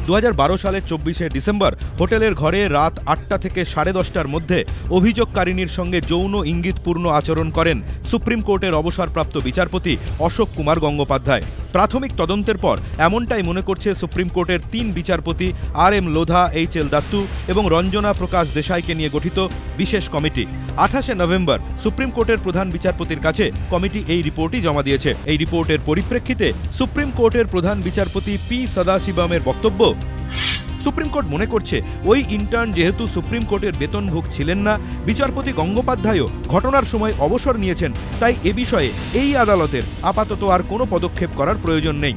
2012 সালের 24শে ডিসেম্বর হোটেলের ঘরে রাত 8টা থেকে 10:30টার মধ্যে অভিযোগকারিনীর সঙ্গে যৌন ইঙ্গিতপূর্ণ আচরণ করেন সুপ্রিম কোর্টের অবসরপ্রাপ্ত বিচারপতি অশোক কুমার গঙ্গোপাধ্যায়। প্রাথমিক তদন্তের পর এমনটাই মনে করছে সুপ্রিম কোর্টের 3 বিচারপতি RM লোধা, HL দাত্তু এবং রঞ্জনা প্রকাশ দেশাইকে নিয়ে গঠিত বিশেষ কমিটি। 28শে নভেম্বর সুপ্রিম কোর্টের প্রধান বিচারপতির কাছে কমিটি এই রিপোর্টই জমা দিয়েছে। এই রিপোর্টের পরিপ্রেক্ষিতে সুপ্রিম কোর্টের প্রধান বিচারপতি P সদাশিবমের বক্তব্য, সুপ্রিম কোর্ট মনে করছে ওই ইন্টার্ন যেহেতু সুপ্রিম কোর্টের বেতনভোগ ছিলেন না, বিচারপতি গঙ্গোপাধ্যায়ও ঘটনার সময় অবসর নিয়েছেন, তাই এ বিষয়ে এই আদালতের আপাতত আর কোনো পদক্ষেপ করার প্রয়োজন নেই।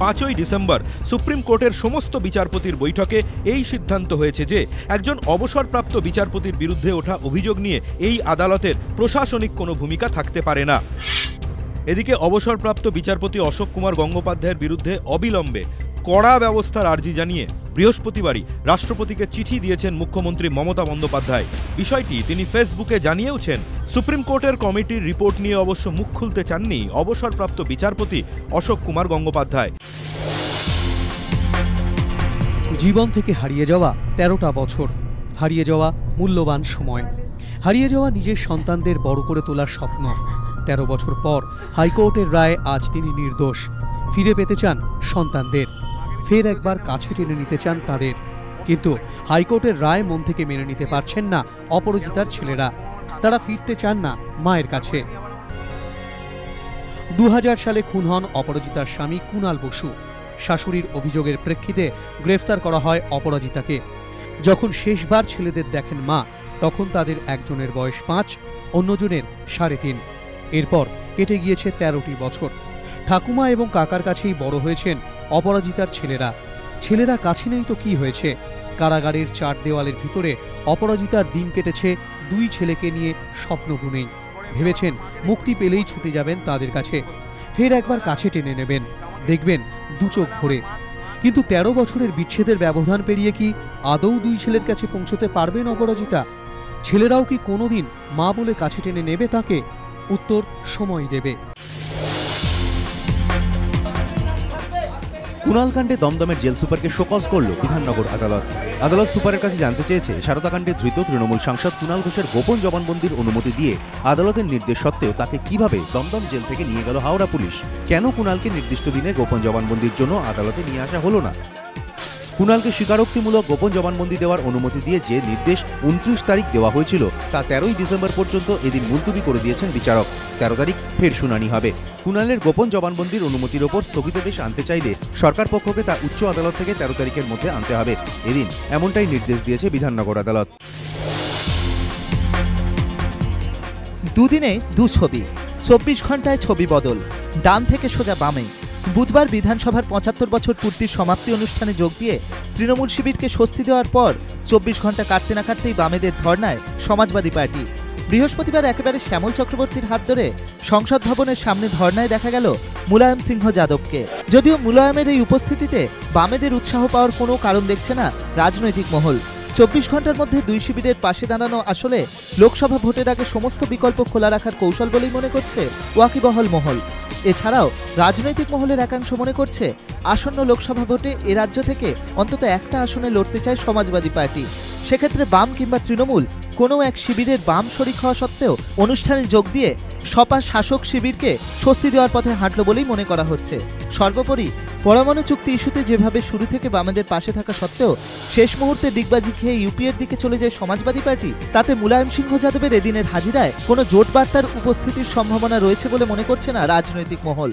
5ই ডিসেম্বর সুপ্রিম কোর্টের সমস্ত বিচারপতির বৈঠকে এই সিদ্ধান্ত হয়েছে যে একজন অবসরপ্রাপ্ত বিচারপতির বিরুদ্ধে ওঠা অভিযোগ নিয়ে এই আদালতের প্রশাসনিক কোনো ভূমিকা থাকতে পারে না। এদিকে অবসরপ্রাপ্ত বিচারপতি অশোক কুমার গঙ্গোপাধ্যায়ের বিরুদ্ধে অবিলম্বে কড়া ব্যবস্থার আর্জি জানিয়ে বৃহস্পতিবারই রাষ্ট্রপতিকে চিঠি দিয়েছেন মুখ্যমন্ত্রী মমতা বন্দ্যোপাধ্যায়। বিষয়টি তিনি ফেসবুকে জানিয়েওছেন। সুপ্রিম কোর্টের কমিটির রিপোর্ট নিয়ে অবশ্য মুখ খুলতে চাননি অবসরপ্রাপ্ত বিচারপতি অশোক কুমার গঙ্গোপাধ্যায়। জীবন থেকে হারিয়ে যাওয়া 13টা বছর, হারিয়ে যাওয়া মূল্যবান সময়, হারিয়ে যাওয়া নিজের সন্তানদের বড় করে তোলার স্বপ্ন। 13 বছর পর হাইকোর্টের রায়ে আজ তিনি নির্দোষ। ফিরে পেতে চান সন্তানদের, ফের একবার কাছে টেনে নিতে চান তাদের। কিন্তু হাইকোর্টের রায় মন থেকে মেনে নিতে পারছেন না অপরাজিতার ছেলেরা। তারা ফিরতে চান না মায়ের কাছে। 2000 সালে খুন হন অপরাজিতার স্বামী কুণাল বসু। শাশুড়ির অভিযোগের প্রেক্ষিতে গ্রেফতার করা হয় অপরাজিতাকে। যখন শেষবার ছেলেদের দেখেন মা, তখন তাদের একজনের বয়স 5, অন্যজনের 3.5। এরপর কেটে গিয়েছে 13টি বছর। ঠাকুমা এবং কাকার কাছেই বড় হয়েছেন অপরাজিতার ছেলেরা। ছেলেরা কাছে নেই তো কি হয়েছে? কারাগারের 4 দেওয়ালের ভিতরে অপরাজিতার দিন কেটেছে 2 ছেলেকে নিয়ে স্বপ্ন বুনেই। ভেবেছেন মুক্তি পেলেই ছুটে যাবেন তাদের কাছে, ফের একবার কাছে টেনে নেবেন, দেখবেন 2 চোখ ভরে। কিন্তু 13 বছরের বিচ্ছেদের ব্যবধান পেরিয়ে কি আদৌ 2 ছেলের কাছে পৌঁছতে পারবেন অপরাজিতা? ছেলেরাও কি কোনোদিন মা বলে কাছে টেনে নেবে তাকে? উত্তর সময় দেবে। কুণালকাণ্ডে দমদমের জেল সুপারকে শোকজ করল বিধাননগর আদালত। আদালত সুপারের কাছে জানতে চেয়েছে সারদাকাণ্ডে ধৃত তৃণমূল সাংসদ কুণাল ঘোষের গোপন জবানবন্দির অনুমতি দিয়ে আদালতের নির্দেশ সত্ত্বেও তাকে কিভাবে দমদম জেল থেকে নিয়ে গেল হাওড়া পুলিশ। কেন কুণালকে নির্দিষ্ট দিনে গোপন জবানবন্দির জন্য আদালতে নিয়ে আসা হলো না? কুণালকে স্বীকারোক্তিমূলক গোপন জবানবন্দি দেওয়ার অনুমতি দিয়ে যে নির্দেশ 29 তারিখ দেওয়া হয়েছিল তা 13ই ডিসেম্বর পর্যন্ত এদিন মুলতবি করে দিয়েছেন বিচারক। 13 তারিখ ফের শুনানি হবে। কুণালের গোপন জবানবন্দির অনুমতির ওপর স্থগিতাদেশ আনতে চাইলে সরকার পক্ষকে তা উচ্চ আদালত থেকে 13 তারিখের মধ্যে আনতে হবে। এদিন এমনটাই নির্দেশ দিয়েছে বিধাননগর আদালত। দুদিনে 2 ছবি, 24 ঘন্টায় ছবি বদল, ডান থেকে সোজা বামে। বুধবার বিধানসভার 75 বছর পূর্তির সমাপ্তি অনুষ্ঠানে যোগ দিয়ে তৃণমূল শিবিরকে স্বস্তি দেওয়ার পর 24 ঘন্টা কাটতে না কাটতেই বামেদের ধর্নায় সমাজবাদী পার্টি। বৃহস্পতিবার একেবারে শ্যামল চক্রবর্তীর হাত ধরে সংসদ ভবনের সামনে ধর্নায় দেখা গেল মুলায়ম সিংহ যাদবকে। যদিও মুলায়মের এই উপস্থিতিতে বামেদের উৎসাহ পাওয়ার কোনো কারণ দেখছে না রাজনৈতিক মহল। 24 ঘন্টার মধ্যে 2 শিবিরের পাশে দাঁড়ানো আসলে লোকসভা ভোটের আগে সমস্ত বিকল্প খোলা রাখার কৌশল বলেই মনে করছে ওয়াকিবহাল মহল। এছাড়াও রাজনৈতিক মহলের একাংশ মনে করছে আসন্ন লোকসভা ভোটে এ রাজ্য থেকে অন্তত একটা আসনে লড়তে চায় সমাজবাদী পার্টি। সেক্ষেত্রে বাম কিংবা তৃণমূল কোনো এক শিবিরের বাম শরিক হওয়া সত্ত্বেও অনুষ্ঠানে যোগ দিয়ে সপা শাসক শিবিরকে স্বস্তি দেওয়ার পথে হাঁটল বলেই মনে করা হচ্ছে। সর্বোপরি পরমাণু চুক্তি ইস্যুতে যেভাবে শুরু থেকে বামেদের পাশে থাকা সত্ত্বেও শেষ মুহূর্তে ডিগবাজি খেয়ে ইউপিএর দিকে চলে যায় সমাজবাদী পার্টি, তাতে মুলায়ম সিংহ যাদবের এদিনের হাজিরায় কোনো জোট বার্তার উপস্থিতির সম্ভাবনা রয়েছে বলে মনে করছে না রাজনৈতিক মহল।